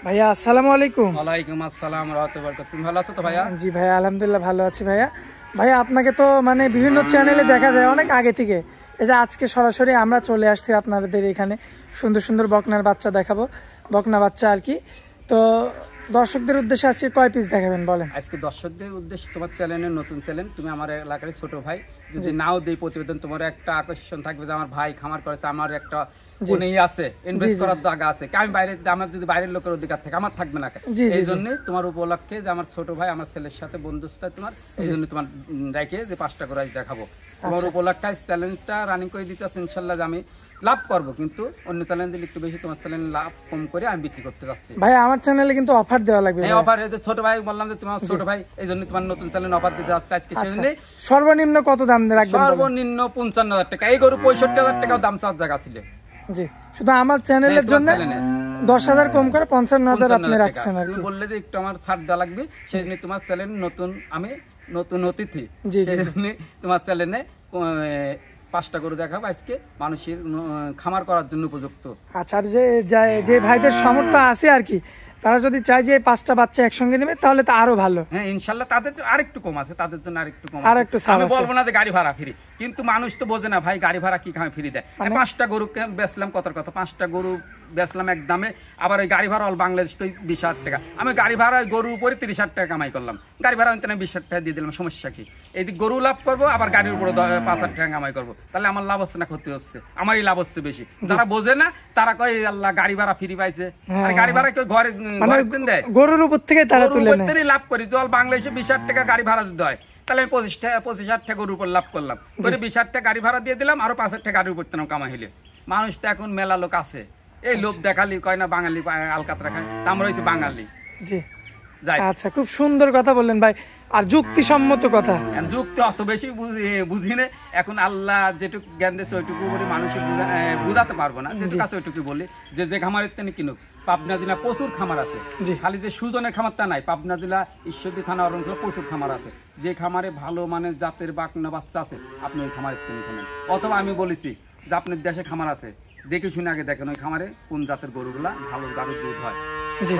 ভাইয়া আসসালামু আলাইকুম। ওয়ালাইকুম আসসালাম রাহমাতুল্লাহি ওয়া বারাকাতুহু। তুমি ভালো আছো তো ভাইয়া? জি ভাইয়া আলহামদুলিল্লাহ ভালো আছি ভাইয়া। ভাইয়া আপনাকে তো মানে বিভিন্ন চ্যানেলে দেখা যায় অনেক আগে থেকে, এই যে আজকে সরাসরি আমরা চলে আসছি আপনাদের এখানে সুন্দর সুন্দর বকনার বাচ্চা দেখাবো, বকনা বাচ্চা আর কি। তো দর্শকদের উদ্দেশ্যে আজকে কয় পিস দেখাবেন বলেন? আজকে দর্শকদের উদ্দেশ্যে তোমার চ্যানেলের নতুন চ্যানেল, তুমি আমার এলাকার ছোট ভাই, যদি নাও দেই প্রতিবেদন তোমার একটা আকর্ষণ থাকবে যে আমার ভাই খামার করেছে, আমার একটা আছে ইনভেস্ট করার জায়গা আছে, আমি বাইরে আমার যদি বাইরের লোকের অধিকার থাকে আমার থাকবে না। এই জন্য তোমার উপলক্ষে যে আমার ছোট ভাই আমার ছেলের সাথে বন্ধুত্ব তোমার, এই জন্য তোমার রেখে যে 5টা করে দেখাবো তোমার উপলক্ষে চ্যালেঞ্জটা রানিং করে দিতে আছে। ইনশাল্লাহ আমি লাভ করবো, কিন্তু অন্য চ্যানেল দিলে একটু বেশি, তোমার চ্যানেল লাভ কম করে আমি বিক্রি করতে যাচ্ছি। ভাই আমার চ্যানেলে কিন্তু অফার দেওয়া লাগবে। এই অফার এই যে ছোট ভাই বললাম যে তোমার ছোট ভাই, এই জন্য তোমার নতুন চ্যানেল অফার দিতে যাচ্ছে আজকে। সেজন্য সর্বনিম্ন কত দাম রাখবেন? সর্বনিম্ন 55,000 টাকা। এই গরু 65,000 টাকাও দাম চাওয়ার জায়গা ছিল। জি, শুধু আমার চ্যানেলের জন্য 10,000 কম করে 55,000 আপনি রাখছেন আর কি। বললে যে একটু আমার ছাড় দেওয়া লাগবে, সেজন্য তোমার চ্যানেল নতুন, আমি নতুন অতিথি, সেজন্য তোমার চ্যানেলে 5টা গরু দেখাবো আজকে, মানুষের খামার করার জন্য উপযুক্ত। আচ্ছা, আর যে ভাইদের সামর্থ্য আছে আর কি, তারা যদি চায় যে 5টা বাচ্চা একসঙ্গে নেবে তাহলে তো আরো ভালো। হ্যাঁ ইনশাল্লাহ তাদের আরেকটু কম আছে, তাদের জন্য আরেকটু কম আর একটু আমি বলবো না যে গাড়ি ভাড়া ফ্রি, কিন্তু মানুষ তো বোঝে না ভাই গাড়ি ভাড়া কি খামে ফ্রি দেয়। 5টা গরু বেচলাম কত 5টা গরু বেচলাম এক দামে, আবার ওই গাড়ি ভাড়া অল বাংলাদেশ তো 20,000 টাকা, আমি গাড়ি ভাড়া গরুর উপরে 30,000 টাকা কামাই করলাম, গাড়ি ভাড়া 20,000 টাকা দিয়ে দিলাম, সমস্যা কি? এইদিকে গরু লাভ করবো, আবার গাড়ির উপরে 5,000 টাকা কামাই করবো, তাহলে আমার লাভ হচ্ছে না ক্ষতি হচ্ছে? আমারই লাভ হচ্ছে বেশি। যারা বোঝে না তারা কয় আল্লাহ গাড়ি ভাড়া ফ্রি পাইছে, আর গাড়ি ভাড়া কেউ ঘরে দেয়, গরুর উপর থেকে তারা তুলে নেয়। লাভ করি জল বাংলাদেশে 20,000 টাকা গাড়ি ভাড়া যদি হয়, তাহলে আমি 25,000 টাকা গরুর উপর লাভ করলাম, করে 20,000 টাকা গাড়ি ভাড়া দিয়ে দিলাম, আরো 5,000 টাকা গাড়ির উপর কামাই হইলে। মানুষ তো এখন মেলা লোক আছে, এই লোভ দেখালি কয় না বাঙালি আলকাতরা খায়, আমরা হয়েছি বাঙালি। জি আচ্ছা, খুব সুন্দর কথা বললেন ভাই, আর যুক্তিসম্মত কথা। যুক্তি অত বেশি বুঝি না, এখন আল্লাহ যেটুকু জ্ঞান দিয়েছে ওইটুকু বলি, মানুষের বুঝাতে পারবো না, যেটুকু আছে ওইটুকু বলি। যে খামারের তেনে কিনুক, পাবনা জেলা প্রচুর খামার আছে, খালি যে সুজনের খামার তা নাই, পাবনা জেলা ঈশ্বরদী থানা অরণখোলা প্রচুর খামার আছে, যে খামারে ভালো মানের জাতের বাকনা বাচ্চা আছে, আপনি ওই খামারের তেনে কেনেন। অথবা আমি বলেছি যে আপনার দেশে খামার আছে, দেখে শুনে আগে দেখেন ওই খামারে কোন জাতের গরুগুলা ভালো গাড়ির দুধ হয়,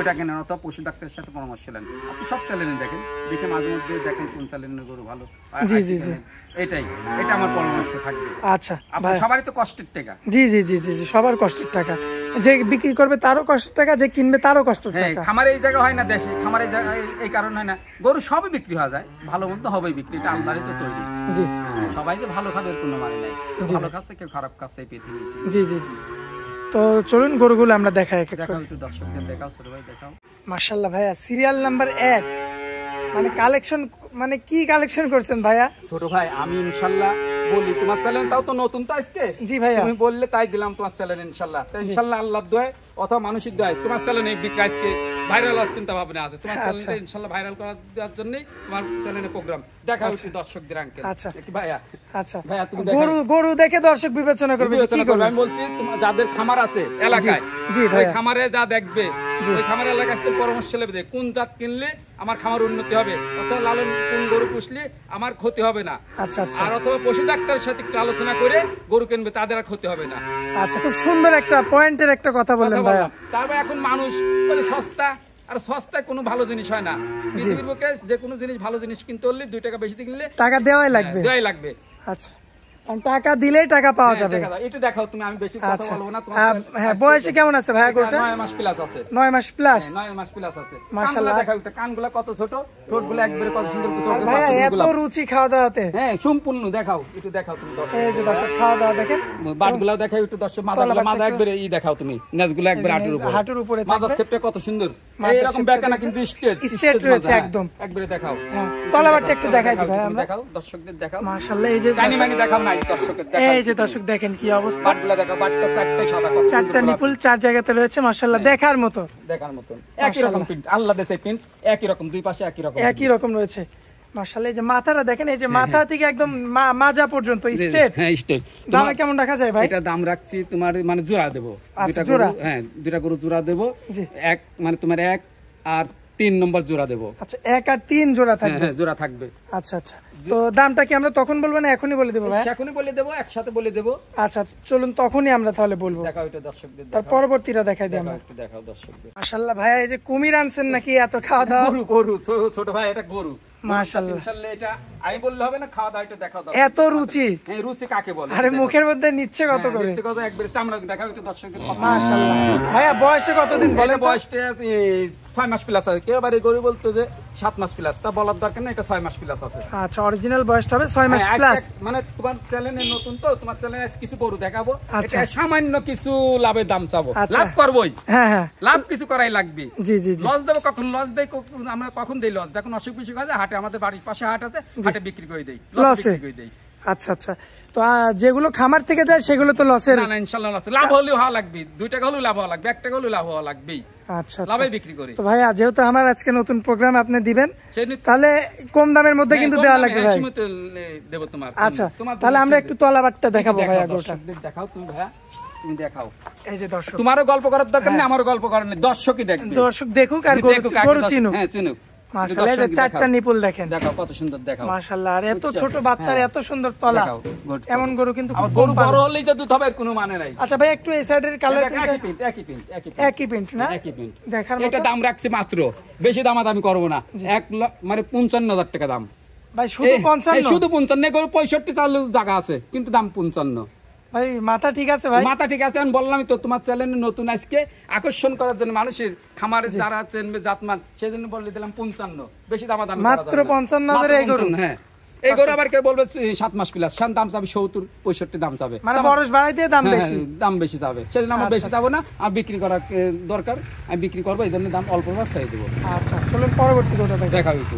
ওইটা কেনেন। অথবা পশু ডাক্তারের সাথে পরামর্শ নেন, আপনি সব চ্যানেলে দেখেন, দেখে মাঝে মধ্যে দেখেন কোন চ্যানেলের গরু ভালো। এটা আমার পরামর্শ থাকবে। আচ্ছা, সবারই তো কষ্টের টাকা। জি জি জি জি, সবার কষ্টের টাকা, যে বিক্রি করবে তারও কষ্টের টাকা, যে কিনবে তারও কষ্টের টাকা। খামারে এই জায়গা হয় না, দেশে খামারে এই কারণ হয় না, গরু সবই বিক্রি হয়ে যায়, ভালো মন্দ হবেই বিক্রি, এটা আল্লাহরই তো তৈরি। জি, সবাই যে ভালো খাবে এর কোনো মানে নাই, কেউ ভালো খাচ্ছে কেউ খারাপ খাচ্ছে এই পৃথিবী। জি জি জি, তো চলুন গরুগুলো আমরা দেখাই। দর্শকদের দেখাও, ছোট ভাই দেখাও। মাশাআল্লাহ ভাইয়া, সিরিয়াল নাম্বার 1, মানে কালেকশন, মানে কি কালেকশন করছেন ভাইয়া? ছোট ভাই আমি ইনশাআল্লাহ বলি, তোমার চ্যানেল তাও তো নতুন তো আজকে। জি ভাইয়া, তুমি বললে তাই দিলাম তোমার চ্যানেল ইনশাআল্লাহ। ইনশাআল্লাহ আল্লাহর দোয়ায় অথবা মানুষের দোয়ায় তোমার চ্যানেল এই বিক্রি আজকে ভাইরাল হওয়ার চিন্তা ভাবনা আছে। তোমার চ্যানেলটা ইনশাআল্লাহ ভাইরাল করার জন্য তোমার চ্যানেলে প্রোগ্রাম দেখা হচ্ছে দর্শকদের আঙ্কেল। আচ্ছা ভাইয়া, আচ্ছা ভাইয়া তুমি গরু দেখে দর্শক বিবেচনা করবে। আমি বলছি তোমার যাদের খামার আছে এলাকায়, ওই খামারে যা দেখবে, ওই খামার এলাকায় পরামর্শ নেবে কোন জাত কিনলে আমার খামার উন্নতি হবে, অথবা লালন কোন গরু পুষলে আমার ক্ষতি হবে না। আচ্ছা আচ্ছা, আর অথবা পশু ডাক্তারের সাথে একটু আলোচনা করে গরু কিনবে, তাদের আর ক্ষতি হবে না। আচ্ছা, খুব সুন্দর একটা পয়েন্টের একটা কথা বললেন ভাইয়া। তারপর এখন মানুষ বলে সস্তা, আর সস্তায় কোনো ভালো জিনিস হয় না। পৃথিবীর বুকে যে কোনো জিনিস ভালো জিনিস কিনতে হলে 2 টাকা বেশি কিনলে টাকা দেওয়াই লাগবে। আচ্ছা, টাকা দিলেই টাকা পাওয়া যাবে। এটা দেখাও তুমি, আমি বেশি কথা বলবো না। হ্যাঁ, বয়সে কেমন আছে ভাইয়া গরুটা? 9 মাস প্লাস আছে। 9 মাস প্লাস? 9 মাস প্লাস আছে। মাশাআল্লাহ, দেখাও এটা, কানগুলো কত ছোট, ঠোঁটগুলো একবারে কত সুন্দর করে। ভাইয়া এত রুচি খাওয়া দাওয়াতে? হ্যাঁ সম্পূর্ণ, দেখাও একটু, দেখাও তুমি দর্শক। এই যে দর্শক খাওয়া দাওয়া দেখেন, বাটগুলো দেখাও একটু দর্শক, মাথা একবারে দেখাও তুমি, নেজগুলো একবারে হাঁটুর উপরে, মাথার শেপটা কত সুন্দর, এইরকম বেকানা কিন্তু স্ট্রেট রয়েছে একদম, একবারে দেখাও। তলাবারটা একটু দেখাই দিই ভাই, আমরা দেখাও দর্শকদের দেখাও। মাশাআল্লাহ, এই যে কানি মানি দেখাও না দর্শকদের দেখাও। এই যে দর্শক দেখেন কি অবস্থা, বাটগুলো দেখাও, বাটটা চারটা সাদা, কত 4টা নিপুল 4 জায়গাতে রয়েছে, মাশাআল্লাহ দেখার মতো, একই রকম প্রিন্ট, আল্লাহ দেশে প্রিন্ট একই রকম, দুই পাশে একই রকম রয়েছে। মাশাআল্লাহ, এই যে মাথাটা দেখেন, এই যে মাথা থেকে একদম মাজা পর্যন্ত স্ট্রেট। হ্যাঁ স্ট্রেট। দাম কেমন রাখা যায় ভাই? এটা দাম রাখছি তোমার মানে জোড়া দেব, দুটা গরু, হ্যাঁ দুটা গরু জোড়া দেব, এক মানে তোমার 1 আর 3 নম্বর জোড়া দেবো। আচ্ছা 1 আর 3 জোড়া থাকবে? হ্যাঁ জোড়া থাকবে। আচ্ছা আচ্ছা, তো দামটা কি আমরা তখন বলবো না এখনই বলে দেবো ভাই? এখনই বলে দেবো, একসাথে বলে দেবো। আচ্ছা চলুন তখনই আমরা তাহলে বলবো। দেখাও এটা দর্শকদের, তার পরবর্তীটা দেখাই দিই আমরা। একটু দেখাও দর্শকদের। মাশাআল্লাহ ভাইয়া, এই যে কুমির আনছেন নাকি এত খাওয়া দাওয়া? গরু ছোট ভাই, এটা গরু। মাশাআল্লাহ, ইনশাআল্লাহ এটা আমি বললে হবে না, খাওয়া দাওয়া একটু দেখাও দাও। এত রুচি? হ্যাঁ রুচি কাকে বলে? আরে মুখের মধ্যে নিচ্ছে কত করে? নিচ্ছে কত, একবারে চামড়া দেখাও একটু দর্শকদের। মাশাআল্লাহ ভাইয়া, বয়সে কতদিন বলেন? বয়সটা 6 মাস প্লাস আছে। কেউ বাড়ি গরু বলতো যে 7 মাস প্লাস, তা বলার দরকার না, এটা 6 মাস প্লাস আছে। আচ্ছা, অরিজিনাল বয়সটা হবে 6 মাস প্লাস। মানে তোমার চ্যানেলে নতুন তো, তোমার চ্যানেলে কিছু গরু দেখাবো, এটা সামান্য কিছু লাভের দাম চাবো, লাভ করবোই। হ্যাঁ হ্যাঁ, লাভ কিছু করাই লাগবে। জি জি জি। লস দেবো কখন? লস দেই আমরা কখন দেই লস? যখন অসুখ বিসুখ আছে, হাটে আমাদের বাড়ির পাশে হাট আছে, হাটে বিক্রি করে দেই, লস বিক্রি করে দেই। আচ্ছা আচ্ছা, তো যেগুলো খামার থেকে যায় সেগুলো তো লসের? না না, ইনশাআল্লাহ লস। লাভ হলেও হওয়া লাগবে, 2 টাকা হলেও লাভ হওয়া লাগবে, 1 টাকা হলেও লাভ হওয়া লাগবেই। আচ্ছা, লাভে বিক্রি করি। তো ভাইয়া, যেহেতু আমার আজকে নতুন প্রোগ্রাম আপনি দিবেন, তাহলে কম দামের মধ্যে কিন্তু দেওয়া লাগবে ভাই। দেব তোমার। আচ্ছা, তাহলে আমরা একটু তলাবাটটা দেখাবো ভাইয়া। গোটা দেখাও তুমি ভাইয়া, তুমি দেখাও। এই যে দর্শক, তোমারও গল্প করার দরকার নেই, আমারও গল্প করার নেই, দর্শকই দেখবে। দর্শক দেখুক আর গরু চিনুক। হ্যাঁ চিনুক। মাশাআল্লাহ, এই যে 4টা নিপুল দেখেন, দেখাও কত সুন্দর, দেখাও। মাশাআল্লাহ, আর এত ছোট বাচ্চার এত সুন্দর তলা, এমন গরু কিন্তু গরু বড় হলেই যে দুধ হবে কোনো মানে নাই। আচ্ছা ভাই, একটু এই সাইডের কালার একই প্রিন্ট না? একই প্রিন্ট দেখার মতো। এটা দাম রাখছি মাত্র, বেশি দামাদামি করব না, 1 লাখ মানে 55,000 টাকা দাম ভাই। শুধু 55? শুধু 55, গরু 65 চালু জায়গা আছে, কিন্তু দাম 55। ভাই মাথা ঠিক আছে ভাই? মাথা ঠিক আছে। আমি বললামই তো, তোমার চ্যানেলে নতুন আজকে আকর্ষণ করার জন্য, মানুষের খামারে যারা চেনবে জাতমান, সেজন্য বলে দিলাম 55, বেশি দামাদামি করা যাবে না। মাত্র 55,000 এই গরু? হ্যাঁ, এই গরু আবার কেউ বলবে 7 মাস প্লাস, দাম চাবে 70-65 দাম চাবে, মানে বয়স বাড়াই দিয়ে দাম বেশি? দাম বেশি যাবে, সেজন্য আমার বেশি যাবো না, আর বিক্রি করা দরকার, আমি বিক্রি করবো, এই জন্য দাম অল্প বাড়াই দেবো। আচ্ছা চলুন পরবর্তী কথা দেখাও একটু।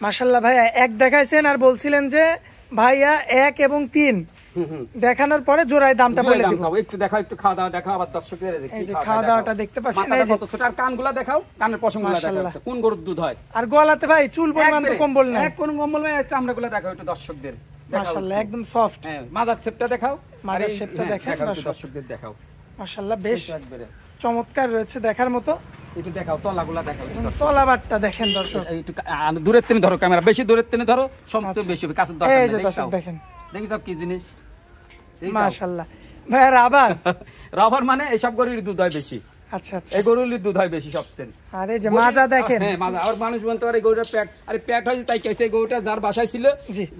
মাশাআল্লাহ ভাইয়া, 1 দেখাইছেন আর বলছিলেন যে ভাইয়া 1 এবং 3 দেখানোর পরে জোড়ায় দামটা বলে দিব। একটু দেখাও, একটু খাওয়া দাওয়া দেখাও, আবার দর্শকদের এই যে খাওয়া দাওয়াটা দেখতে পাচ্ছেন, এই যে কত ছোট, আর কানগুলা দেখাও, কানের পশমগুলা দেখাও, কোন গরুর দুধ হয়। আর গলাতে ভাই চুল পরিমাণ তো কম বললেন, কোন কম্বল ভাই, চামড়াগুলা দেখাও একটু দর্শকদের। মাশাআল্লাহ, একদম সফট। হ্যাঁ, মাদার শেপটা দেখাও, মাদার শেপটা দেখেন দর্শকদের দেখাও। মাশাআল্লাহ, বেশ চমৎকার রয়েছে, দেখার মতো। একটু দেখাও, তলাগুলা দেখাও, তলাবাটটা দেখেন দর্শক। একটু দূরের থেকে ধরো, ক্যামেরা বেশি দূরের থেকে ধরো, সবচেয়ে বেশি হবে, কাছে দরকার নেই। এই যে দর্শক দেখেন, দেখি সব কি জিনিস। মাশাআল্লাহ ভাই, রাবার রাবার মানে এইসব গরুর দুধ হয় বেশি। আচ্ছা আচ্ছা, এই গরুর দুধ হয় বেশি সবচেয়ে। আরে যে মাজা দেখেন। হ্যাঁ মাজা। আর মানুষ বলতে পারে এই গরুটা প্যাট, আরে প্যাট হয় তাই কেছে, এই গরুটা যার বাসায় ছিল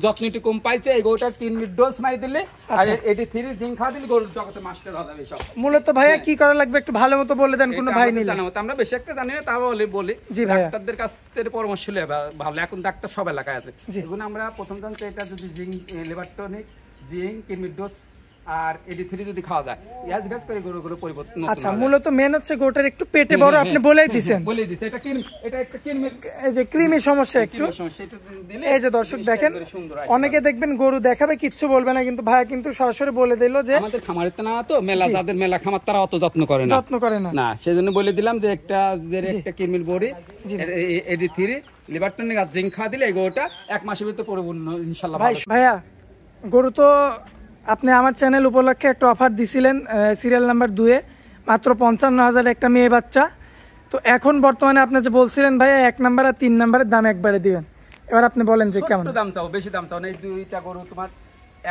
যত্ন একটু কম পাইছে, এই গরুটা 3 মিনিট ডোজ মারি দিলে আর 83 জিঙ্ক খাওয়া দিলে গরুর জগতে মাস্টার হয়ে যাবে সব। মূলত ভাইয়া কি করা লাগবে একটু ভালো মতো বলে দেন, কোন ভাই নিলে। আমরা বেশি একটা জানি না, তাও বলি ডাক্তারদের কাছ থেকে পরামর্শ নিলে ভালো। এখন ডাক্তার সব এলাকায় আছে, এগুলো আমরা প্রথম জানতে, এটা যদি zinc, liver tonic, zinc, kidney dose আর 83 যদি খাওয়া যায়, ইয়াজ গাছ করে গরুগুলো পরিবর্তন। আচ্ছা, মূলত মেন হচ্ছে গোটার একটু পেটে বড়, আপনি বলেই দিবেন। বলেই দিছি, এটা একটা কিডনি, এই যে ক্রিমি সমস্যা একটু। এই যে দর্শক দেখেন, অনেকে দেখবেন গরু দেখাবে কিচ্ছু বলবে না, কিন্তু ভাই কিন্তু সরাসরি বলে দিল যে আমাদের খামারের তো না, তো মেলা যাদের মেলা খামার তারা অত যত্ন করে না, সেজন্য বলে দিলাম যে একটা কিডনির বড়ি 83 লিভার টনিক আর জিঙ্ক খাওয়া দিলে এই গরুটা 1 মাসের ভিতরে পরিপূর্ণ ইনশাআল্লাহ। ভাইয়া, গরু তো আপনি আমার চ্যানেল উপলক্ষে একটা অফার দিছিলেন, সিরিয়াল নাম্বার 2-এ মাত্র 55,000 একটা মেয়ে বাচ্চা। তো এখন বর্তমানে আপনি যে বলছিলেন ভাইয়া 1 নাম্বার আর 3 নাম্বারের দাম একবারে দিবেন, এবার আপনি বলেন যে কেমন দাম চাও? বেশি দাম চাও না, এই দুইটা গরু তোমার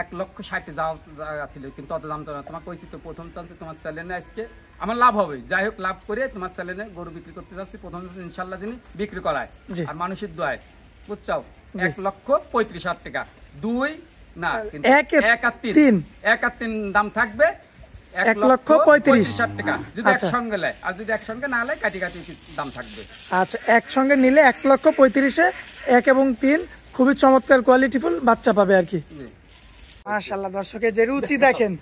1,60,000 যাওয়া ছিল, কিন্তু অত দাম চাও না। তোমার কইছি তো প্রথম চান্সে তোমার চ্যানেলে আজকে আমার লাভ হবে, যাই হোক লাভ করে তোমার চ্যানেলে গরু বিক্রি করতে যাচ্ছি প্রথম ইনশাআল্লাহ যিনি বিক্রি করায়, আর মানুষের দোয়ায়, বুঝছো? 1,35,000 টাকা। 2 না, কিন্তু 1 আর 3 দাম থাকবে 1,35,000 টাকা যদি একসঙ্গে নেয়, আর যদি একসঙ্গে না নেয় কাটি কাটি দাম থাকবে। আচ্ছা, একসঙ্গে নিলে 1,35,000-এ 1 এবং 3 খুবই চমৎকার কোয়ালিটিফুল বাচ্চা পাবে আর কি। মাশাআল্লাহ, দর্শকের যে রুচি দেখেন,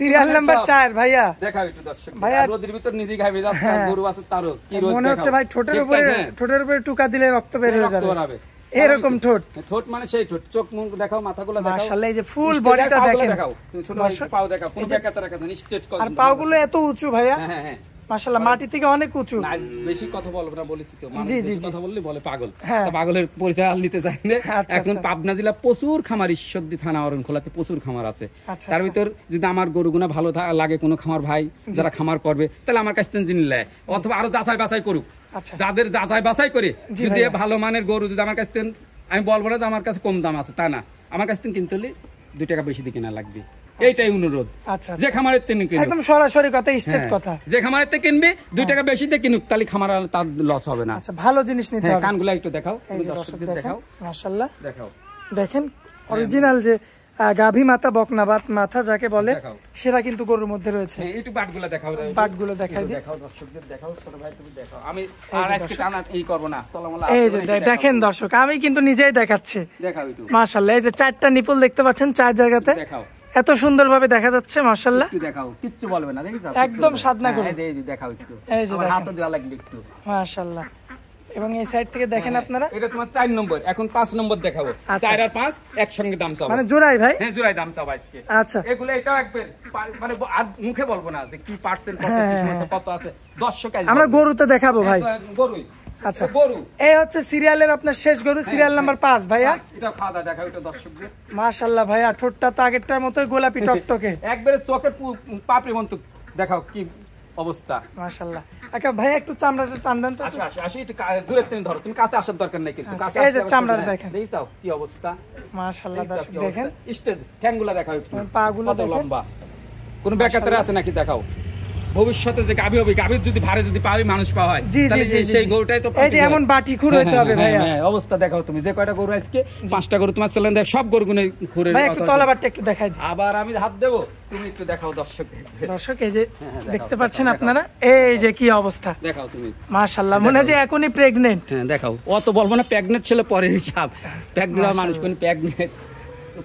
সিরিয়াল নাম্বার 4 ভাইয়া দেখাও একটু দর্শক। ভাইয়া রোদের ভিতর নিজে খাবে যাচ্ছে, গরু আছে তারও কি রোদ, মনে হচ্ছে ভাই ঠোঁটের উপরে টুকা দিলে রক্ত বের হয়ে যাবে, এরকম ঠোঁট মানে সেই ঠোঁট। চোখ মুখ দেখাও, মাথাগুলো দেখাও, মাশাআল্লাহ, এই যে ফুল বডিটা দেখেন, দেখাও ছোট পাও দেখাও, কোন বেকাতা রাখা না, স্ট্রেট কর, আর পাগুলো এত উঁচু ভাইয়া। হ্যাঁ হ্যাঁ, মাশাআল্লাহ, মাটি থেকে অনেক উঁচু। না বেশি কথা বলবো না, বলেছি তো, মানুষ বেশি কথা বললে বলে পাগল। তো পাগলের পরিচয় আর নিতে চাই না। এখন পাবনা জেলা প্রচুর খামার, ঈশ্বরদী থানা অরণখোলাতে প্রচুর খামার আছে। তার ভিতর যদি আমার গরুগুনা ভালো লাগে কোনো খামার ভাই যারা খামার করবে, তাহলে আমার কাছ থেকে নিলে, অথবা আরো যাচাই বাছাই করুক, আচ্ছা যাদের যাচাই বাছাই করে যদি ভালো মানের গরু যদি আমার কাছ থেকে, আমি বলবো না যে আমার কাছে কম দাম আছে, তা না, আমার কাছ থেকে কিনতে হলে 2 টাকা বেশি দিয়ে কেনা লাগবে, এইটাই অনুরোধ। আচ্ছা যে খামারের থেকে কিনবে একদম সরাসরি কথা, স্ট্রেট কথা, যে খামারের থেকে কিনবে 2 টাকা বেশি দিয়ে কিনুক, তাহলে খামার তার লস হবে না। আচ্ছা ভালো জিনিস নিতে হবে। কানগুলা একটু দেখাও, দর্শকদের দেখাও, মাশাআল্লাহ দেখাও, দেখেন অরিজিনাল যে গাভী মাথা বকনাবাত মাথা যাকে বলে সেটা কিন্তু গরুর মধ্যে রয়েছে। একটু বাটগুলো দেখাও, বাটগুলো দেখাই দিই, দেখাও দর্শকদের দেখাও, ছোট ভাই তুমি দেখাও, আমি আর আজকে টানা এই করব না, তলামলা। এই যে দেখেন দর্শক, আমি কিন্তু নিজেই দেখাচ্ছি, দেখাও একটু মাশাআল্লাহ। এই যে 4টা নিপল দেখতে পাচ্ছেন 4 জায়গাতে, দেখাও, এত সুন্দরভাবে দেখা যাচ্ছে মাশাআল্লাহ। একটু দেখাও, কিচ্ছু বলবে না, দেখিস একদম সাদনা করে। এই যে দেখাও একটু, এই যে আমার হাতে দেওয়া লাগবে একটু, মাশাআল্লাহ। এবং এই সাইড থেকে দেখেন আপনারা, এটা তোমার 4 নম্বর, এখন 5 নম্বর দেখাবো। 4 আর 5 একসঙ্গে দাম চাও, মানে জোড়াই ভাই? হ্যাঁ জোড়াই দাম চাও আজকে। আচ্ছা এগুলো এটাও একবার মানে আর মুখে বলবো না যে কি পার্সেন্ট কত আছে, দর্শক আমরা গরুতে দেখাবো ভাই। গরুই, আচ্ছা গরু এই হচ্ছে সিরিয়ালের আপনার শেষ গরু, সিরিয়াল নাম্বার 5 ভাইয়া। এটা খাওয়া দেখাও এটা দর্শকদের। মাশাআল্লাহ ভাইয়া, ঠোঁটটা তো আগেরটার মতোই গোলাপি টকটকে, একবারে চোখের পাপড়ি মন্ত, দেখাও কি অবস্থা, মাশাআল্লাহ। আচ্ছা ভাইয়া একটু চামড়াটা টান দেন তো। আসি একটু দূরে থেকে ধরো, তুমি কাছে আসার দরকার নাই, কিন্তু কাছে এই যে চামড়াটা দেখেন, দেখাও কি অবস্থা, মাশাআল্লাহ দর্শক দেখেন, স্টেজ ঠ্যাঙ্গুলা দেখাও একটু, পাগুলো কত লম্বা, কোন বেকাতের আছে নাকি দেখাও। ভবিষ্যতে যে গাভী হবে, গাভীর যদি ভারে যদি পাওয়া মানুষ পাওয়া হয়, তাহলে সেই গরুটাই তো এই যে এমন বাটি খুর হইতে হবে ভাইয়া। হ্যাঁ অবস্থা দেখাও তুমি, যে কয়টা গরু আজকে 5টা গরু তোমার চ্যালেঞ্জ দেখ, সব গরু গুনে খুরে ভাই একটু তলাবারটা একটু দেখাই দিই। আবার আমি হাত দেব, তুমি একটু দেখাও দর্শকদের। দর্শক এই যে দেখতে পাচ্ছেন আপনারা, এই যে কি অবস্থা দেখাও তুমি, মাশাআল্লাহ, মনে হয় যে এখনই প্রেগন্যান্ট। হ্যাঁ দেখাও, অত বলবো না প্রেগন্যান্ট ছেলে পরের হিসাব, প্রেগন্যান্ট মানুষ কোন প্রেগন্যান্ট।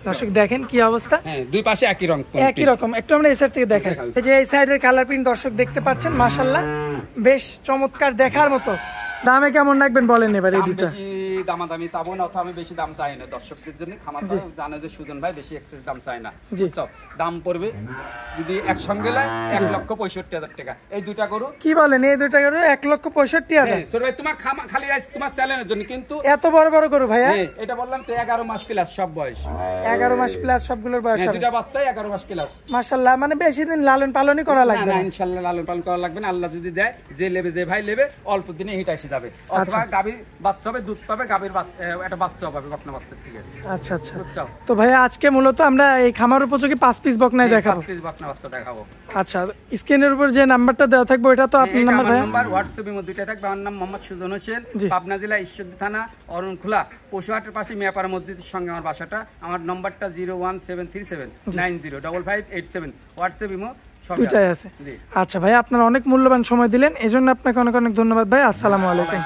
দর্শক দেখেন কি অবস্থা, হ্যাঁ দুই পাশে একই রং, একই রকম। একটু আমরা এই সাইড থেকে দেখাই, এই যে এই সাইডের কালার প্রিন্ট দর্শক দেখতে পাচ্ছেন, মাশাআল্লাহ বেশ চমৎকার, দেখার মতো। দামে কেমন রাখবেন বলেন এবার এই দুটো? বেশি দামাদামি চাবো না, অথবা আমি বেশি দাম চাই না, দর্শকদের জন্য খামার জানে যে সুজন ভাই বেশি এক্সেস দাম চাই না, বুঝছো? দাম পড়বে যদি একসঙ্গে লাই 1,65,000 টাকা, এই দুইটা গরু। কি বলেন, এই দুইটা গরু 1,65,000? ছোট ভাই তোমার খালি তোমার চ্যালেঞ্জের জন্য, কিন্তু এত বড় বড় গরু ভাইয়া? এটা বললাম তো 11 মাস প্লাস সব বয়স, 11 মাস প্লাস সবগুলোর বয়স হবে, দুইটা বাচ্চাই 11 মাস প্লাস। মাশাআল্লাহ, মানে বেশি দিন লালন পালনই করা লাগবে না, ইনশাআল্লাহ লালন পালন করা লাগবে না, আল্লাহ যদি দেয়, যে লেবে যে ভাই লেবে অল্প দিনে হিট এসে যাবে, অথবা গাভীর বাচ্চা হবে, দুধ পাবে, গাভীর একটা বাচ্চা পাবে বকনা বাচ্চা থেকে। আচ্ছা আচ্ছা, তো ভাইয়া আজকে মূলত আমরা এই খামার উপযোগী 5 পিস বকনাই দেখাবো, 5 পিস বকনা বাচ্চা দেখাবো। আচ্ছা, স্ক্রিনের উপর যে নাম্বারটা দেওয়া থাকবে ওটা তো আপনার নাম্বার ভাইয়া? নাম্বার হোয়াটসঅ্যাপে মধ্যে দুইটা থাকবে। আমার নাম মোহাম্মদ সুজন হোসেন, পাবনা জেলা ঈশ্বরদী থানা অরণখোলা পশুহাটের পাশে মিয়াপাড়া মসজিদের সঙ্গে আমার বাসাটা। আমার নাম্বারটা 01737905587, হোয়াটসঅ্যাপ ইমো দুইটাই আছে। আচ্ছা ভাই, আপনারা অনেক মূল্যবান সময় দিলেন, এজন্য আপনাকে অনেক অনেক ধন্যবাদ ভাই। আসসালামু আলাইকুম।